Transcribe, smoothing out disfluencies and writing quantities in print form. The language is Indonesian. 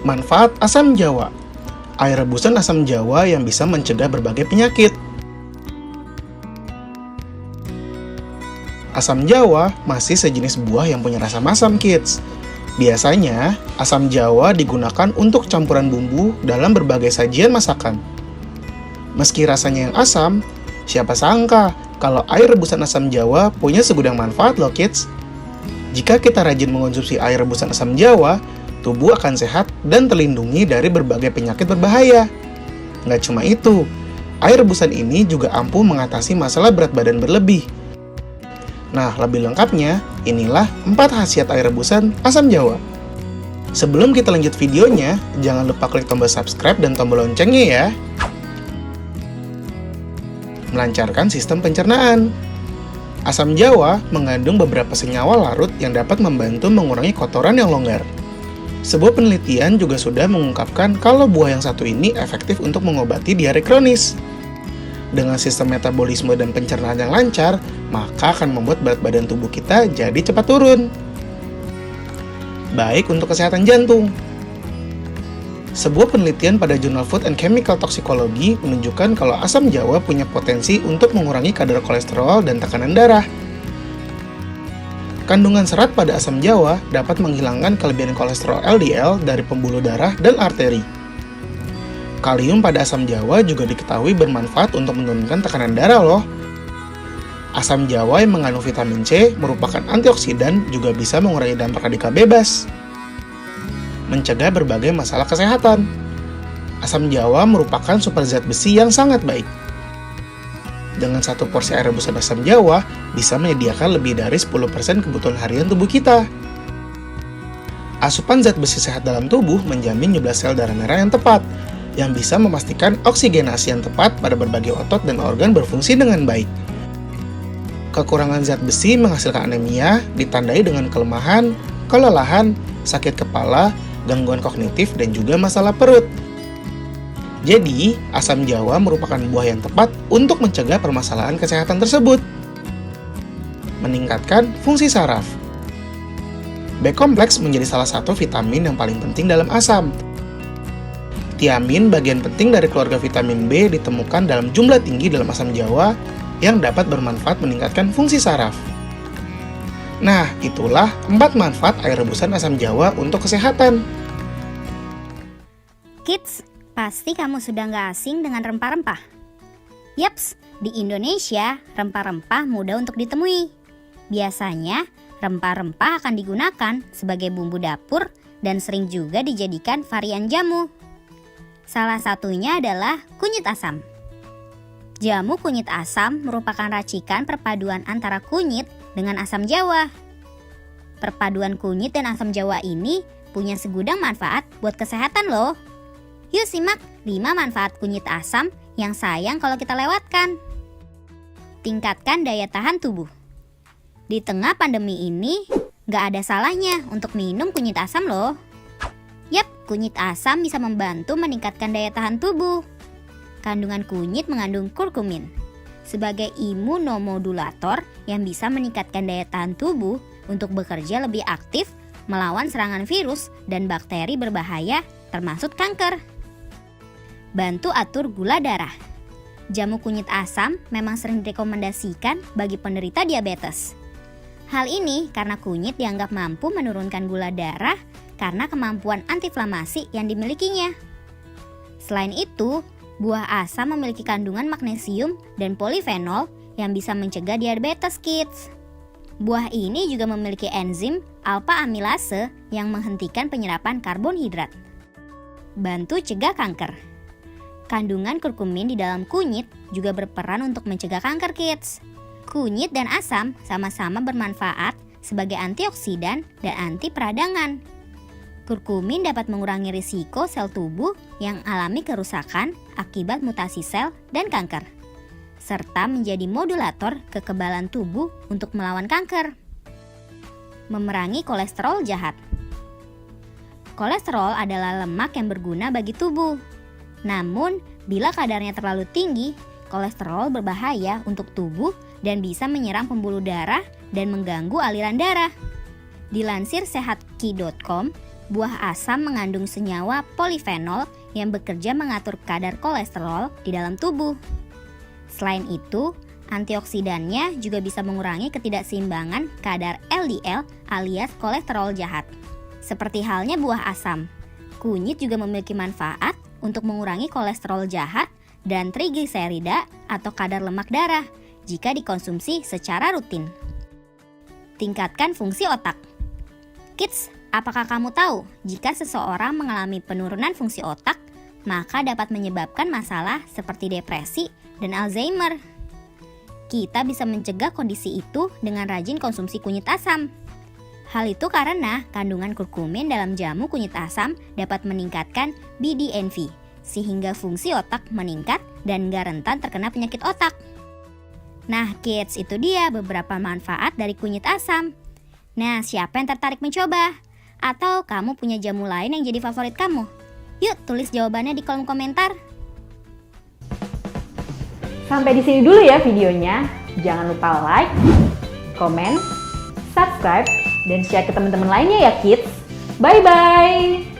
Manfaat asam jawa. Air rebusan asam jawa yang bisa mencegah berbagai penyakit. Asam jawa masih sejenis buah yang punya rasa masam, kids. Biasanya, asam jawa digunakan untuk campuran bumbu dalam berbagai sajian masakan. Meski rasanya yang asam, siapa sangka kalau air rebusan asam jawa punya segudang manfaat loh, kids. Jika kita rajin mengonsumsi air rebusan asam jawa, tubuh akan sehat dan terlindungi dari berbagai penyakit berbahaya. Nggak cuma itu, air rebusan ini juga ampuh mengatasi masalah berat badan berlebih. Nah, lebih lengkapnya, inilah 4 khasiat air rebusan asam jawa. Sebelum kita lanjut videonya, jangan lupa klik tombol subscribe dan tombol loncengnya ya. Melancarkan sistem pencernaan. Asam jawa mengandung beberapa senyawa larut yang dapat membantu mengurangi kotoran yang longgar. Sebuah penelitian juga sudah mengungkapkan kalau buah yang satu ini efektif untuk mengobati diare kronis. Dengan sistem metabolisme dan pencernaan yang lancar, maka akan membuat berat badan tubuh kita jadi cepat turun. Baik untuk kesehatan jantung. Sebuah penelitian pada jurnal Food and Chemical Toxicology menunjukkan kalau asam jawa punya potensi untuk mengurangi kadar kolesterol dan tekanan darah. Kandungan serat pada asam jawa dapat menghilangkan kelebihan kolesterol LDL dari pembuluh darah dan arteri. Kalium pada asam jawa juga diketahui bermanfaat untuk menurunkan tekanan darah loh. Asam jawa yang mengandung vitamin C merupakan antioksidan juga bisa mengurangi dampak radikal bebas. Mencegah berbagai masalah kesehatan. Asam jawa merupakan sumber zat besi yang sangat baik. Dengan satu porsi air rebusan asam jawa, bisa menyediakan lebih dari 10% kebutuhan harian tubuh kita. Asupan zat besi sehat dalam tubuh menjamin jumlah sel darah merah yang tepat, yang bisa memastikan oksigenasi yang tepat pada berbagai otot dan organ berfungsi dengan baik. Kekurangan zat besi menghasilkan anemia, ditandai dengan kelemahan, kelelahan, sakit kepala, gangguan kognitif, dan juga masalah perut. Jadi, asam jawa merupakan buah yang tepat untuk mencegah permasalahan kesehatan tersebut. Meningkatkan fungsi saraf. B-kompleks menjadi salah satu vitamin yang paling penting dalam asam. Tiamin, bagian penting dari keluarga vitamin B, ditemukan dalam jumlah tinggi dalam asam jawa yang dapat bermanfaat meningkatkan fungsi saraf. Nah, itulah 4 manfaat air rebusan asam jawa untuk kesehatan. Kids, pasti kamu sudah nggak asing dengan rempah-rempah. Yaps, di Indonesia, rempah-rempah mudah untuk ditemui. Biasanya, rempah-rempah akan digunakan sebagai bumbu dapur dan sering juga dijadikan varian jamu. Salah satunya adalah kunyit asam. Jamu kunyit asam merupakan racikan perpaduan antara kunyit dengan asam jawa. Perpaduan kunyit dan asam jawa ini punya segudang manfaat buat kesehatan loh. Yuk simak 5 manfaat kunyit asam yang sayang kalau kita lewatkan. Tingkatkan daya tahan tubuh. Di tengah pandemi ini, nggak ada salahnya untuk minum kunyit asam loh. Yap, kunyit asam bisa membantu meningkatkan daya tahan tubuh. Kandungan kunyit mengandung kurkumin sebagai imunomodulator yang bisa meningkatkan daya tahan tubuh untuk bekerja lebih aktif melawan serangan virus dan bakteri berbahaya termasuk kanker. Bantu atur gula darah. Jamu kunyit asam memang sering direkomendasikan bagi penderita diabetes. Hal ini karena kunyit dianggap mampu menurunkan gula darah karena kemampuan antiinflamasi yang dimilikinya. Selain itu, buah asam memiliki kandungan magnesium dan polifenol yang bisa mencegah diabetes, kids. Buah ini juga memiliki enzim alpha amilase yang menghentikan penyerapan karbonhidrat. Bantu cegah kanker. Kandungan kurkumin di dalam kunyit juga berperan untuk mencegah kanker, kids. Kunyit dan asam sama-sama bermanfaat sebagai antioksidan dan anti peradangan. Kurkumin dapat mengurangi risiko sel tubuh yang alami kerusakan akibat mutasi sel dan kanker, serta menjadi modulator kekebalan tubuh untuk melawan kanker. Memerangi kolesterol jahat. Kolesterol adalah lemak yang berguna bagi tubuh. Namun, bila kadarnya terlalu tinggi, kolesterol berbahaya untuk tubuh dan bisa menyerang pembuluh darah dan mengganggu aliran darah. Dilansir sehatki.com, Buah asam mengandung senyawa polifenol yang bekerja mengatur kadar kolesterol di dalam tubuh. Selain itu, antioksidannya juga bisa mengurangi ketidakseimbangan kadar LDL alias kolesterol jahat. Seperti halnya buah asam, kunyit juga memiliki manfaat untuk mengurangi kolesterol jahat dan trigliserida atau kadar lemak darah jika dikonsumsi secara rutin. Tingkatkan fungsi otak. Kids, apakah kamu tahu jika seseorang mengalami penurunan fungsi otak, maka dapat menyebabkan masalah seperti depresi dan Alzheimer? Kita bisa mencegah kondisi itu dengan rajin konsumsi kunyit asam. Hal itu karena kandungan kurkumin dalam jamu kunyit asam dapat meningkatkan BDNF, sehingga fungsi otak meningkat dan gak rentan terkena penyakit otak. Nah kids, itu dia beberapa manfaat dari kunyit asam. Nah, siapa yang tertarik mencoba? Atau kamu punya jamu lain yang jadi favorit kamu? Yuk tulis jawabannya di kolom komentar. Sampai di sini dulu ya videonya. Jangan lupa like, komen, subscribe, dan share ke teman-teman lainnya ya kids. Bye-bye!